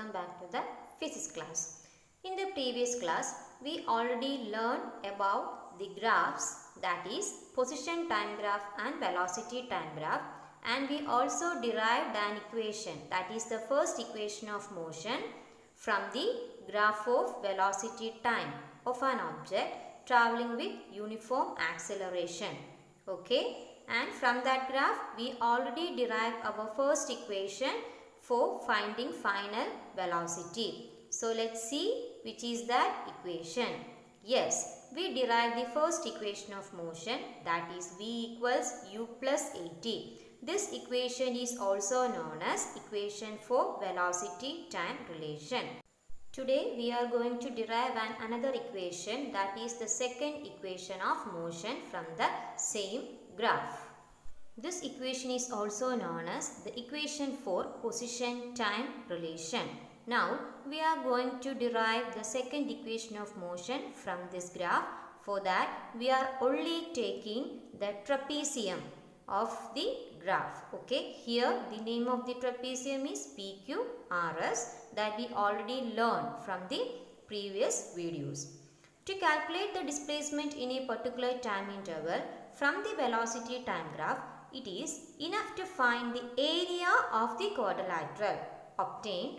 welcome back to the physics class. In the previous class, we already learned about the graphs, that is position time graph and velocity time graph, and we also derived an equation, that is the first equation of motion from the graph of velocity time of an object traveling with uniform acceleration. Okay, and from that graph we already derived our first equation for finding final velocity. So let's see which is that equation. Yes, we derived the first equation of motion, that is v equals u plus at. This equation is also known as equation for velocity time relation. Today we are going to derive another equation, that is the second equation of motion from the same graph. This equation is also known as the equation for position time relation. Now we are going to derive the second equation of motion from this graph. For that we are only taking the trapezium of the graph. Okay, here the name of the trapezium is PQRS, that we already learned from the previous videos. To calculate the displacement in a particular time interval from the velocity time graph, it is enough to find the area of the quadrilateral obtained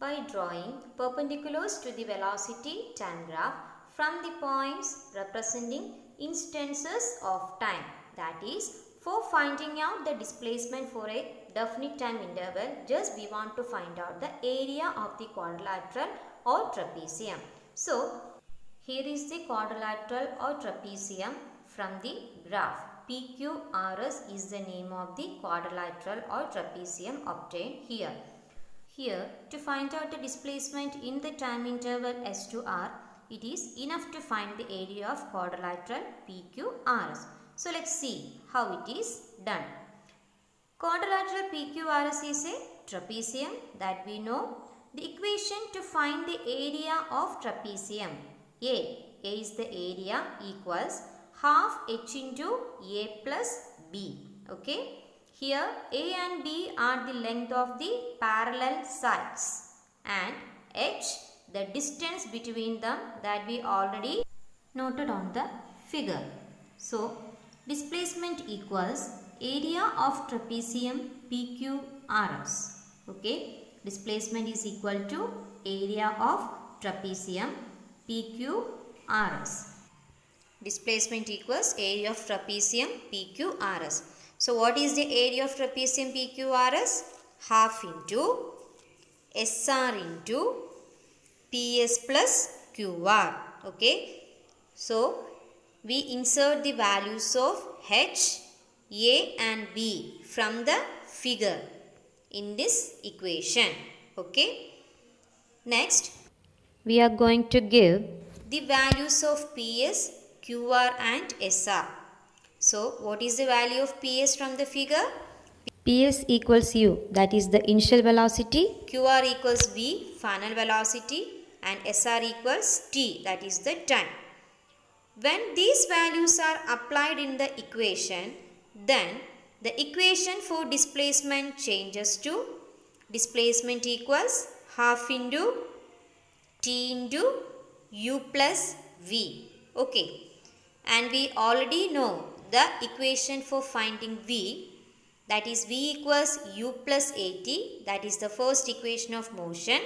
by drawing perpendiculars to the velocity time graph from the points representing instances of time. That is, for finding out the displacement for a definite time interval, just we want to find out the area of the quadrilateral or trapezium. So, here is the quadrilateral or trapezium from the graph. PQRS is the name of the quadrilateral or trapezium obtained here. Here, to find out the displacement in the time interval S to R, it is enough to find the area of quadrilateral PQRS. So, let's see how it is done. Quadrilateral PQRS is a trapezium that we know. The equation to find the area of trapezium, A is the area, equals half h into a plus b. Okay. Here a and b are the length of the parallel sides and h the distance between them, that we already noted on the figure. So displacement equals area of trapezium PQRS. Okay. Displacement is equal to area of trapezium PQRS. Displacement equals area of trapezium PQRS. So what is the area of trapezium PQRS? Half into SR into PS plus QR. Okay. So we insert the values of H, A and B from the figure in this equation. Okay. Next, we are going to give the values of PS, QR and SR. So, what is the value of PS from the figure? PS equals U, that is the initial velocity. QR equals V, final velocity, and SR equals T, that is the time. When these values are applied in the equation, then the equation for displacement changes to displacement equals half into T into U plus V. Okay. And we already know the equation for finding V, that is V equals U plus at, that is the first equation of motion.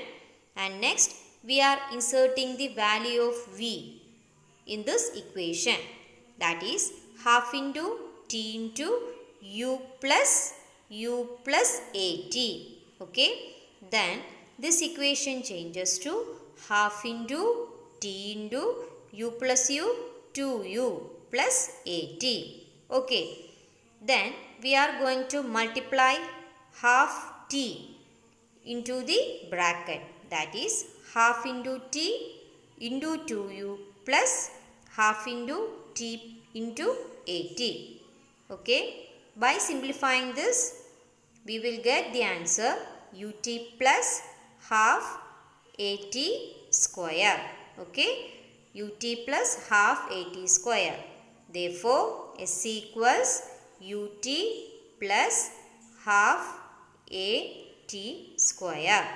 And next we are inserting the value of V in this equation, that is half into T into U plus at. Okay. Then this equation changes to half into T into U plus U 2U plus at. Okay. Then we are going to multiply half T into the bracket, that is half into T into 2U plus half into T into at. Okay. By simplifying this, we will get the answer ut plus half at square. Okay. ut plus half at square. Therefore, S equals ut plus half at square.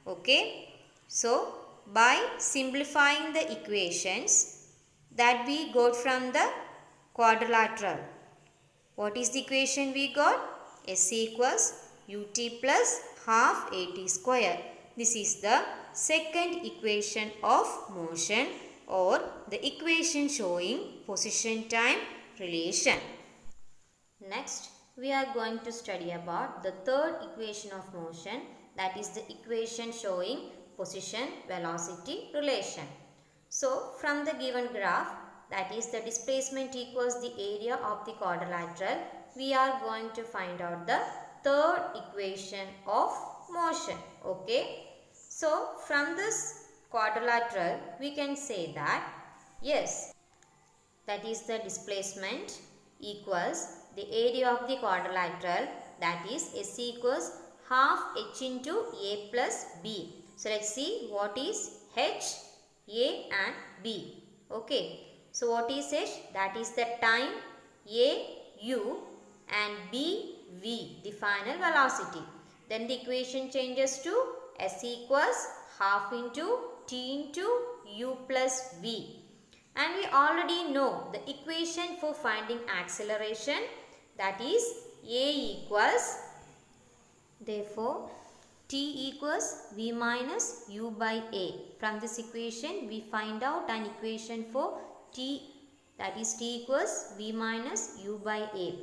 Okay. So by simplifying the equations that we got from the quadrilateral. What is the equation we got? S equals ut plus half at square. This is the second equation of motion or the equation showing position-time relation. Next, we are going to study about the third equation of motion, that is the equation showing position-velocity relation. So, from the given graph, that is the displacement equals the area of the quadrilateral, we are going to find out the third equation of motion. Okay. So, from this quadrilateral, we can say that, yes, that is the displacement equals the area of the quadrilateral, that is S equals half h into a plus b. So, let's see what is h, a and b. Okay. So, what is h? That is the time, a, u and b, v, the final velocity. Then the equation changes to S equals half into t into u plus v. And we already know the equation for finding acceleration, that is a equals, therefore t equals v minus u by a. From this equation we find out an equation for t, that is t equals v minus u by a.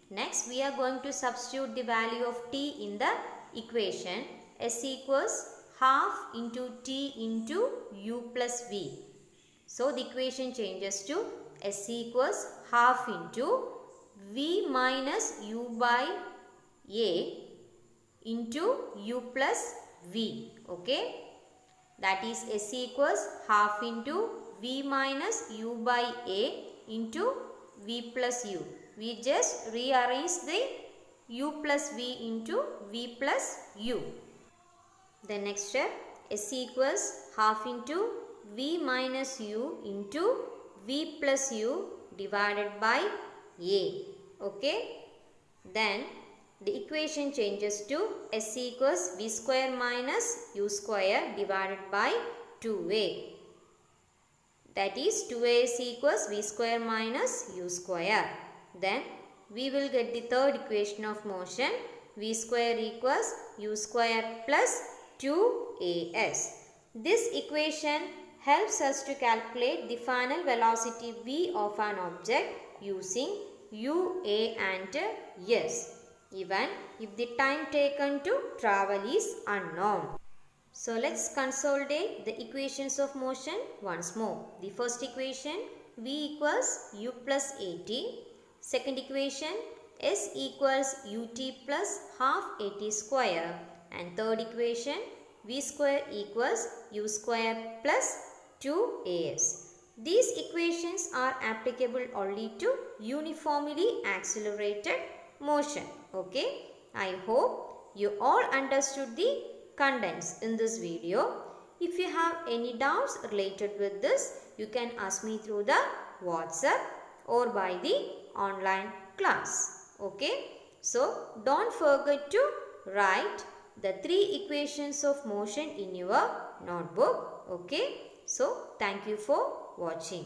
Next we are going to substitute the value of t in the equation. S equals half into t into u plus v. So the equation changes to S equals half into v minus u by a into u plus v. Okay. That is S equals half into v minus u by a into v plus u. We just rearrange the u plus v into v plus u. The next step, S equals half into v minus u into v plus u divided by a. Okay. Then the equation changes to S equals v square minus u square divided by 2a. That is 2a equals v square minus u square. Then we will get the third equation of motion, v square equals u square plus 2as. This equation helps us to calculate the final velocity v of an object using u, a and s, even if the time taken to travel is unknown. So let's consolidate the equations of motion once more. The first equation, v equals u plus at. Second equation, s equals ut plus half at square. And third equation, v square equals u square plus 2as. These equations are applicable only to uniformly accelerated motion. Okay. I hope you all understood the contents in this video. If you have any doubts related with this, you can ask me through the WhatsApp or by the online class. Okay. So, don't forget to write the 3 equations of motion in your notebook. Okay. So, thank you for watching.